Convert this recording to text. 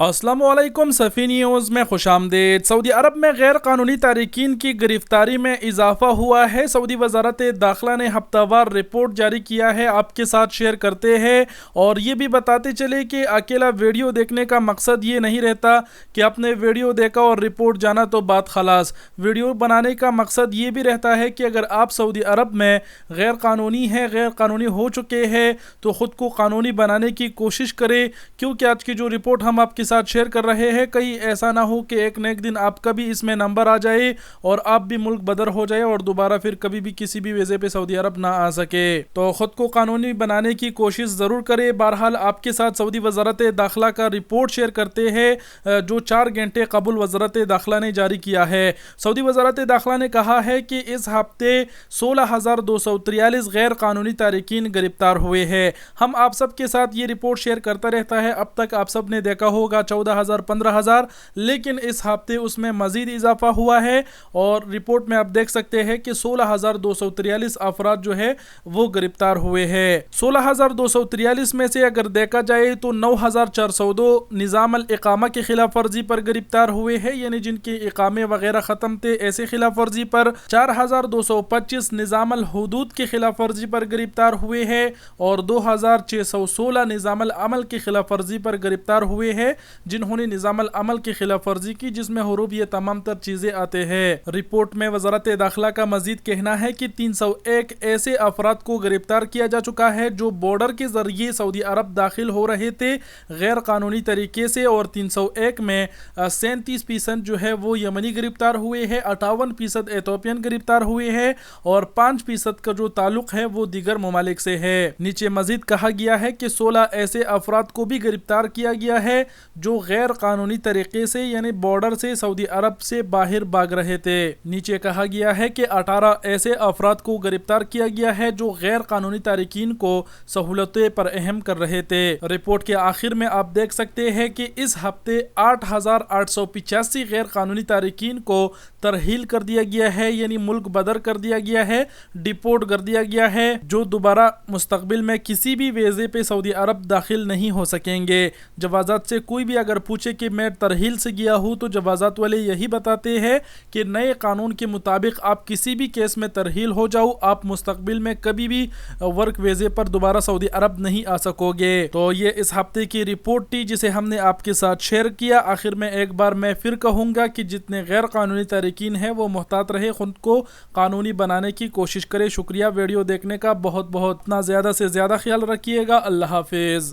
अस्सलाम वालेकुम सफ़ी न्यूज़ में खुशामदीद। सऊदी अरब में गैर कानूनी तारिकीन की गिरफ्तारी में इजाफा हुआ है। सऊदी वज़ारत दाखिला ने हफ्तावार रिपोर्ट जारी किया है, आपके साथ शेयर करते हैं। और ये भी बताते चले कि अकेला वीडियो देखने का मकसद ये नहीं रहता कि आपने वीडियो देखा और रिपोर्ट जाना तो बात खलास। वीडियो बनाने का मकसद ये भी रहता है कि अगर आप सऊदी अरब में गैर कानूनी हैं, गैर कानूनी हो चुके हैं, तो ख़ुद को कानूनी बनाने की कोशिश करें। क्योंकि आज की जो रिपोर्ट हम आपके साथ शेयर कर रहे हैं, कहीं ऐसा ना हो कि एक न एक दिन आपका भी इसमें नंबर आ जाए और आप भी मुल्क बदर हो जाए और दोबारा फिर कभी भी किसी भी वजह पे सऊदी अरब ना आ सके। तो ख़ुद को कानूनी बनाने की कोशिश ज़रूर करें। बहरहाल आपके साथ सऊदी वज़ारत दाखिला का रिपोर्ट शेयर करते हैं जो 4 घंटे कबल वज़ारत दाखिला ने जारी किया है। सऊदी वज़ारत दाखिला ने कहा है कि इस हफ्ते 16,243 गैर कानूनी तारिकीन गिरफ्तार हुए हैं। हम आप सब के साथ ये रिपोर्ट शेयर करता रहता है। अब तक आप सब ने देखा होगा 14,000 15,000, लेकिन इस हफ्ते उसमें मजीद इजाफा हुआ है और रिपोर्ट में आप देख सकते हैं कि 16,243 अफराद जो है वो गिरफ्तार हुए हैं। 16,243 में से अगर देखा जाए तो 9,402 निज़ाम अल इकामा की खिलाफ वर्जी पर गिरफ्तार हुए हैं, यानी जिनके इकामे वगैरह ख़त्म थे ऐसे खिलाफ वर्जी पर। 4,225 निज़ाम अल हुदूद की खिलाफ वर्जी पर गिरफ्तार हुए हैं और 2,616 निज़ाम अल अमल की खिलाफ वर्जी पर गिरफ्तार हुए हैं, जिन्होंने निज़ाम अल अमल की खिलाफ वर्जी की, जिसमें हरूफ ये तमाम तर चीज़ें आते हैं। रिपोर्ट में वज़ारत दाखिला का मजीद कहना है कि 301 ऐसे अफराद को गिरफ्तार किया जा चुका है जो बॉर्डर के ज़रिए सऊदी अरब दाखिल हो रहे थे गैर कानूनी तरीके से, और 301 में 37% जो है वो यमनी गिरफ्तार हुए हैं, 58% एथोपियन गिरफ्तार हुए हैं और 5% का जो ताल्लुक़ है वो दीगर ममालिक से है। नीचे मजीद कहा गया है कि 16 ऐसे अफराद को भी गिरफ्तार किया गया है जो गैर कानूनी तरीके से यानी बॉर्डर से सऊदी अरब से बाहर भाग रहे थे। नीचे कहा गया है कि 18 ऐसे अफराद को गिरफ्तार किया गया है जो गैर कानूनी तारिकीन को सहूलतें पर अहम कर रहे थे। रिपोर्ट के आखिर में आप देख सकते हैं कि इस हफ्ते 8,885 गैर कानूनी तारिकीन को तरहील कर दिया गया है, यानी मुल्क बदर कर दिया गया है, डिपोर्ट कर दिया गया है, जो दोबारा मुस्तकबिल में किसी भी वीज़े पे सऊदी अरब दाखिल नहीं हो सकेंगे। जवाज़ात से कोई भी अगर पूछे कि मैं तरहील से गया हूँ तो जवाज़ात वाले यही बताते हैं कि नए कानून के मुताबिक आप किसी भी केस में तरहील हो जाओ, आप मुस्तकबिल में कभी भी वर्क वीज़े पर दोबारा सऊदी अरब नहीं आ सकोगे। तो ये इस हफ्ते की रिपोर्ट थी जिसे हमने आपके साथ शेयर किया। आखिर में एक बार मैं फिर कहूँगा कि जितने गैर कानूनी तारिकीन हैं वो मुहतात रहे, खुद को कानूनी बनाने की कोशिश करें। शुक्रिया वीडियो देखने का बहुत बहुत। इतना ज़्यादा से ज़्यादा ख्याल रखिएगा। अल्लाह हाफिज़।